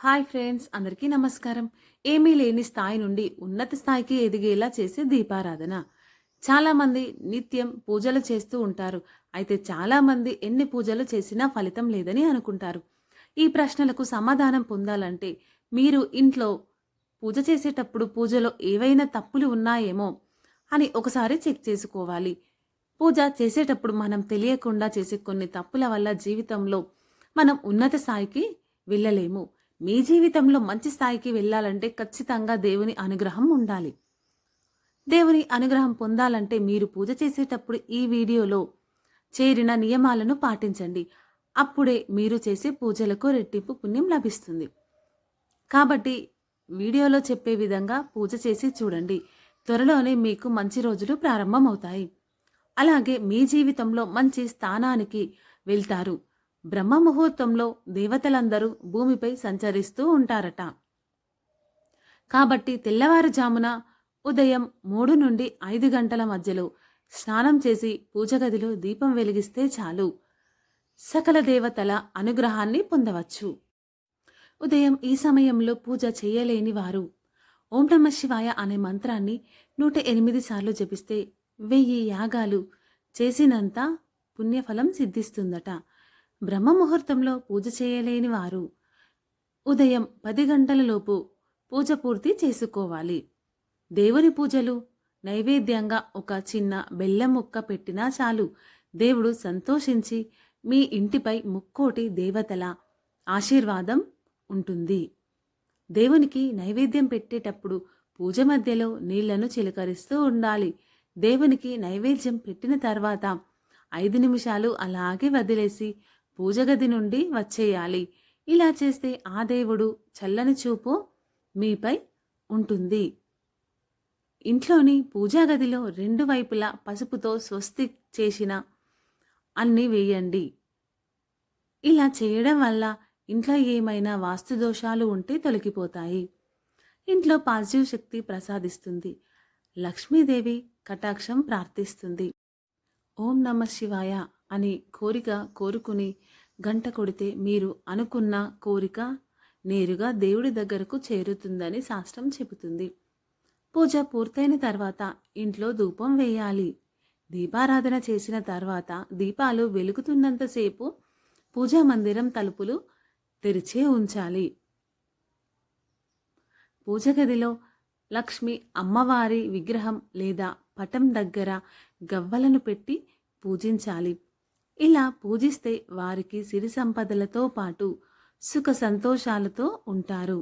Hi friends, అందరికీ నమస్కారం. ఏమీ లేని స్థాయి నుండి ఉన్నత స్థాయికి ఎదిగేలా చేసే దీపారాధన. చాలామంది నిత్యం పూజలు చేస్తూ ఉంటారు. అయితే చాలామంది ఎన్ని పూజలు చేసినా ఫలితం లేదని అనుకుంటారు. ఈ ప్రశ్నలకు సమాధానం పొందాలంటే మీరు ఇంట్లో పూజ చేసేటప్పుడు పూజలో ఏవైనా తప్పులు ఉన్నాయేమో అని ఒకసారి చెక్ చేసుకోవాలి. పూజ చేసేటప్పుడు మనం తెలియకుండా చేసే కొన్ని తప్పుల వల్ల జీవితంలో మనం ఉన్నత స్థాయికి వెళ్ళలేము. మీ జీవితంలో మంచి స్థాయికి వెళ్ళాలంటే ఖచ్చితంగా దేవుని అనుగ్రహం ఉండాలి. దేవుని అనుగ్రహం పొందాలంటే మీరు పూజ చేసేటప్పుడు ఈ వీడియోలో చేరిన నియమాలను పాటించండి. అప్పుడే మీరు చేసే పూజలకు రెట్టింపు పుణ్యం లభిస్తుంది. కాబట్టి వీడియోలో చెప్పే విధంగా పూజ చేసి చూడండి. త్వరలోనే మీకు మంచి రోజులు ప్రారంభమవుతాయి. అలాగే మీ జీవితంలో మంచి స్థానానికి వెళ్తారు. బ్రహ్మ ముహూర్తంలో దేవతలందరూ భూమిపై సంచరిస్తూ ఉంటారట. కాబట్టి తెల్లవారుజామున ఉదయం 3 నుండి 5 గంటల మధ్యలో స్నానం చేసి పూజగదిలో దీపం వెలిగిస్తే చాలు, సకల దేవతల అనుగ్రహాన్ని పొందవచ్చు. ఉదయం ఈ సమయంలో పూజ చేయలేని వారు ఓం నమః శివాయ అనే మంత్రాన్ని 108 సార్లు జపిస్తే 1000 యాగాలు చేసినంత పుణ్యఫలం సిద్ధిస్తుందట. బ్రహ్మ ముహూర్తంలో పూజ చేయలేని వారు ఉదయం 10 గంటలలోపు పూజ పూర్తి చేసుకోవాలి. దేవుని పూజలు నైవేద్యంగా ఒక చిన్న బెల్లం ముక్క పెట్టినా చాలు, దేవుడు సంతోషించి మీ ఇంటిపై ముక్కోటి దేవతల ఆశీర్వాదం ఉంటుంది. దేవునికి నైవేద్యం పెట్టేటప్పుడు పూజ మధ్యలో నీళ్లను చిలకరిస్తూ ఉండాలి. దేవునికి నైవేద్యం పెట్టిన తర్వాత 5 నిమిషాలు అలాగే వదిలేసి పూజగది నుండి వచ్చేయాలి. ఇలా చేస్తే ఆ దేవుడు చల్లని చూపు మీపై ఉంటుంది. ఇంట్లోని పూజాగదిలో 2 వైపులా పసుపుతో స్వస్తి చేసిన అన్ని వేయండి. ఇలా చేయడం వల్ల ఇంట్లో ఏమైనా వాస్తు దోషాలు ఉంటే తొలగిపోతాయి. ఇంట్లో పాజిటివ్ శక్తి ప్రసాదిస్తుంది. లక్ష్మీదేవి కటాక్షం ప్రార్థిస్తుంది. ఓం నమః శివాయ అని కోరుకుని గంట కొడితే మీరు అనుకున్న కోరిక నేరుగా దేవుడి దగ్గరకు చేరుతుందని శాస్త్రం చెబుతుంది. పూజ పూర్తయిన తర్వాత ఇంట్లో ధూపం వేయాలి. దీపారాధన చేసిన తర్వాత దీపాలు వెలుగుతున్నంతసేపు పూజా మందిరం తలుపులు తెరిచే ఉంచాలి. పూజ గదిలో లక్ష్మి అమ్మవారి విగ్రహం లేదా పటం దగ్గర గవ్వలను పెట్టి పూజించాలి. ఇలా పూజిస్తే వారికి సిరి సంపదలతో పాటు సుఖ సంతోషాలతో ఉంటారు.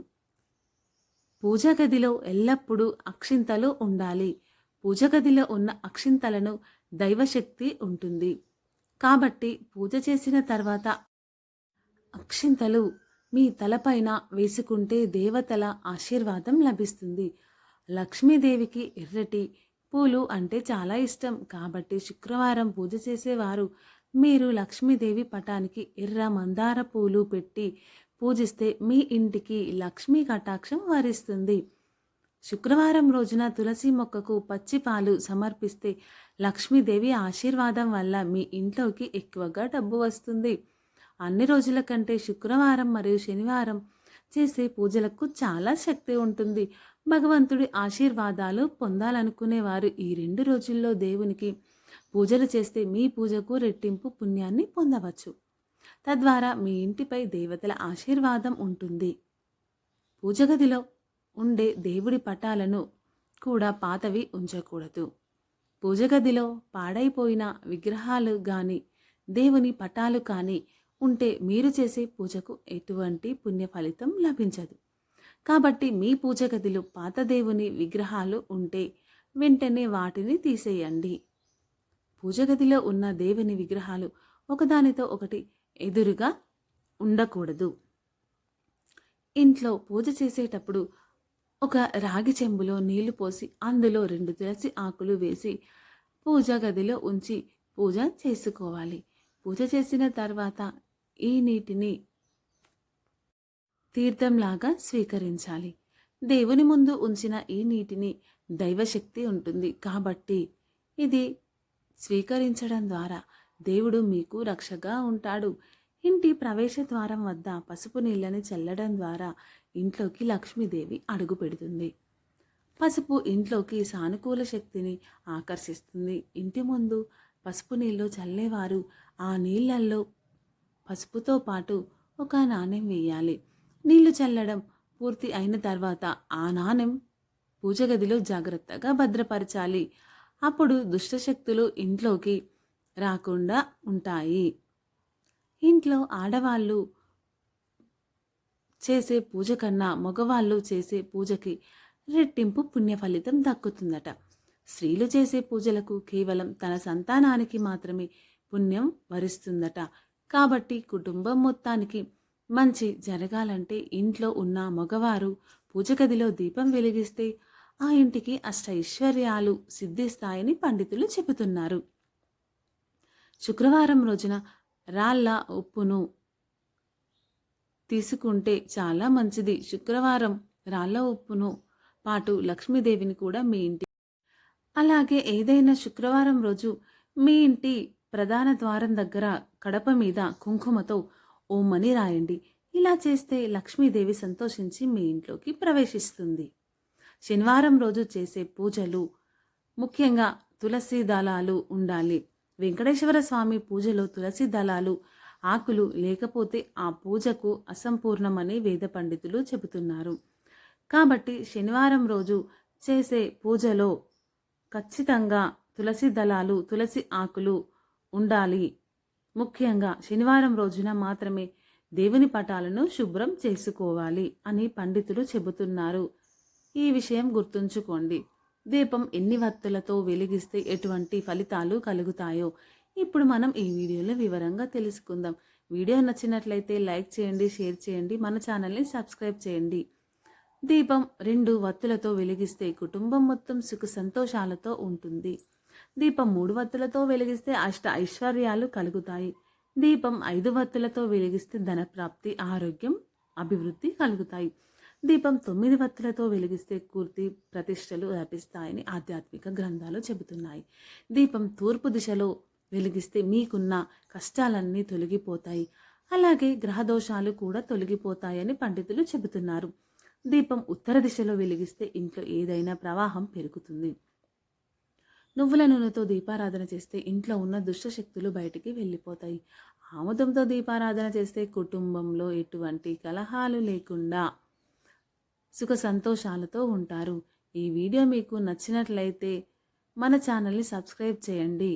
పూజ గదిలో ఎల్లప్పుడూ అక్షింతలు ఉండాలి. పూజ గదిలో ఉన్న అక్షింతలను దైవశక్తి ఉంటుంది. కాబట్టి పూజ చేసిన తర్వాత అక్షింతలు మీ తలపైన వేసుకుంటే దేవతల ఆశీర్వాదం లభిస్తుంది. లక్ష్మీదేవికి ఎర్రటి పూలు అంటే చాలా ఇష్టం. కాబట్టి శుక్రవారం పూజ చేసేవారు మీరు లక్ష్మీదేవి పటానికి ఎర్ర మందార పూలు పెట్టి పూజిస్తే మీ ఇంటికి లక్ష్మీ కటాక్షం వరిస్తుంది. శుక్రవారం రోజున తులసి మొక్కకు పచ్చి పాలు సమర్పిస్తే లక్ష్మీదేవి ఆశీర్వాదం వల్ల మీ ఇంట్లోకి ఎక్కువగా డబ్బు వస్తుంది. అన్ని రోజుల కంటే శుక్రవారం మరియు శనివారం చేసే పూజలకు చాలా శక్తి ఉంటుంది. భగవంతుడి ఆశీర్వాదాలు పొందాలనుకునేవారు ఈ 2 రోజుల్లో దేవునికి పూజలు చేస్తే మీ పూజకు రెట్టింపు పుణ్యాన్ని పొందవచ్చు. తద్వారా మీ ఇంటిపై దేవతల ఆశీర్వాదం ఉంటుంది. పూజగదిలో ఉండే దేవుడి పటాలను కూడా పాతవి ఉంచకూడదు. పూజగదిలో పాడైపోయిన విగ్రహాలు కానీ దేవుని పటాలు కానీ ఉంటే మీరు చేసే పూజకు ఎటువంటి పుణ్య ఫలితం లభించదు. కాబట్టి మీ పూజ గదిలో పాత దేవుని విగ్రహాలు ఉంటే వెంటనే వాటిని తీసేయండి. పూజ గదిలో ఉన్న దేవుని విగ్రహాలు ఒకదానితో ఒకటి ఎదురుగా ఉండకూడదు. ఇంట్లో పూజ చేసేటప్పుడు ఒక రాగి చెంబులో నీళ్లు పోసి అందులో 2 తులసి ఆకులు వేసి పూజ గదిలో ఉంచి పూజ చేసుకోవాలి. పూజ చేసిన తర్వాత ఈ నీటిని తీర్థంలాగా స్వీకరించాలి. దేవుని ముందు ఉంచిన ఈ నీటిని దైవశక్తి ఉంటుంది. కాబట్టి ఇది స్వీకరించడం ద్వారా దేవుడు మీకు రక్షగా ఉంటాడు. ఇంటి ప్రవేశ ద్వారం వద్ద పసుపు నీళ్ళని చల్లడం ద్వారా ఇంట్లోకి లక్ష్మీదేవి అడుగు పెడుతుంది. పసుపు ఇంట్లోకి సానుకూల శక్తిని ఆకర్షిస్తుంది. ఇంటి ముందు పసుపు నీళ్ళు చల్లేవారు ఆ నీళ్ళల్లో పసుపుతో పాటు ఒక నాణెం వేయాలి. నీళ్లు చల్లడం పూర్తి అయిన తర్వాత ఆ నాణెం పూజ గదిలో జాగ్రత్తగా భద్రపరచాలి. అప్పుడు దుష్టశక్తులు ఇంట్లోకి రాకుండా ఉంటాయి. ఇంట్లో ఆడవాళ్ళు చేసే పూజ కన్నా మగవాళ్ళు చేసే పూజకి రెట్టింపు పుణ్య ఫలితం దక్కుతుందట. స్త్రీలు చేసే పూజలకు కేవలం తన సంతానానికి మాత్రమే పుణ్యం వరిస్తుందట. కాబట్టి కుటుంబం మొత్తానికి మంచి జరగాలంటే ఇంట్లో ఉన్న మగవారు పూజ గదిలో దీపం వెలిగిస్తే ఆ ఇంటికి అష్టైశ్వర్యాలు సిద్ధిస్తాయని పండితులు చెబుతున్నారు. శుక్రవారం రోజున రాళ్ళ ఉప్పును తీసుకుంటే చాలా మంచిది. శుక్రవారం రాళ్ళ ఉప్పును పాటు లక్ష్మీదేవిని కూడా మీ ఇంటి అలాగే ఏదైనా శుక్రవారం రోజు మీ ఇంటి ప్రధాన ద్వారం దగ్గర కడప మీద కుంకుమతో ఓం అని రాయండి. ఇలా చేస్తే లక్ష్మీదేవి సంతోషించి మీ ఇంట్లోకి ప్రవేశిస్తుంది. శనివారం రోజు చేసే పూజలు ముఖ్యంగా తులసి దళాలు ఉండాలి. వెంకటేశ్వర స్వామి పూజలో తులసి దళాలు ఆకులు లేకపోతే ఆ పూజకు అసంపూర్ణమని వేద పండితులు చెబుతున్నారు. కాబట్టి శనివారం రోజు చేసే పూజలో ఖచ్చితంగా తులసి దళాలు తులసి ఆకులు ఉండాలి. ముఖ్యంగా శనివారం రోజున మాత్రమే దేవుని పటాలను శుభ్రం చేసుకోవాలి అని పండితులు చెబుతున్నారు. ఈ విషయం గుర్తుంచుకోండి. దీపం ఎన్ని వత్తులతో వెలిగిస్తే ఎటువంటి ఫలితాలు కలుగుతాయో ఇప్పుడు మనం ఈ వీడియోలో వివరంగా తెలుసుకుందాం. వీడియో నచ్చినట్లయితే లైక్ చేయండి, షేర్ చేయండి, మన ఛానల్ని సబ్స్క్రైబ్ చేయండి. దీపం 2 వత్తులతో వెలిగిస్తే కుటుంబం మొత్తం సుఖ సంతోషాలతో ఉంటుంది. దీపం 3 వత్తులతో వెలిగిస్తే అష్ట ఐశ్వర్యాలు కలుగుతాయి. దీపం 5 వత్తులతో వెలిగిస్తే ధనప్రాప్తి, ఆరోగ్యం, అభివృద్ధి కలుగుతాయి. దీపం 9 వత్తులతో వెలిగిస్తే కీర్తి ప్రతిష్టలు లభిస్తాయని ఆధ్యాత్మిక గ్రంథాలు చెబుతున్నాయి. దీపం తూర్పు దిశలో వెలిగిస్తే మీకున్న కష్టాలన్నీ తొలగిపోతాయి. అలాగే గ్రహదోషాలు కూడా తొలగిపోతాయని పండితులు చెబుతున్నారు. దీపం ఉత్తర దిశలో వెలిగిస్తే ఇంట్లో ఏదైనా ప్రవాహం పెరుగుతుంది. నువ్వుల నూనెతో దీపారాధన చేస్తే ఇంట్లో ఉన్న దుష్టశక్తులు బయటికి వెళ్ళిపోతాయి. ఆముదంతో దీపారాధన చేస్తే కుటుంబంలో ఎటువంటి కలహాలు లేకుండా సుఖ సంతోషాలతో ఉంటారు. ఈ వీడియో మీకు నచ్చినట్లయితే మన ఛానల్ని సబ్స్క్రైబ్ చేయండి.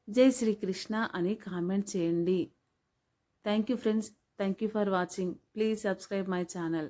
జై శ్రీకృష్ణ అని కామెంట్ చేయండి. Thank you friends. Thank you for watching. Please subscribe my channel.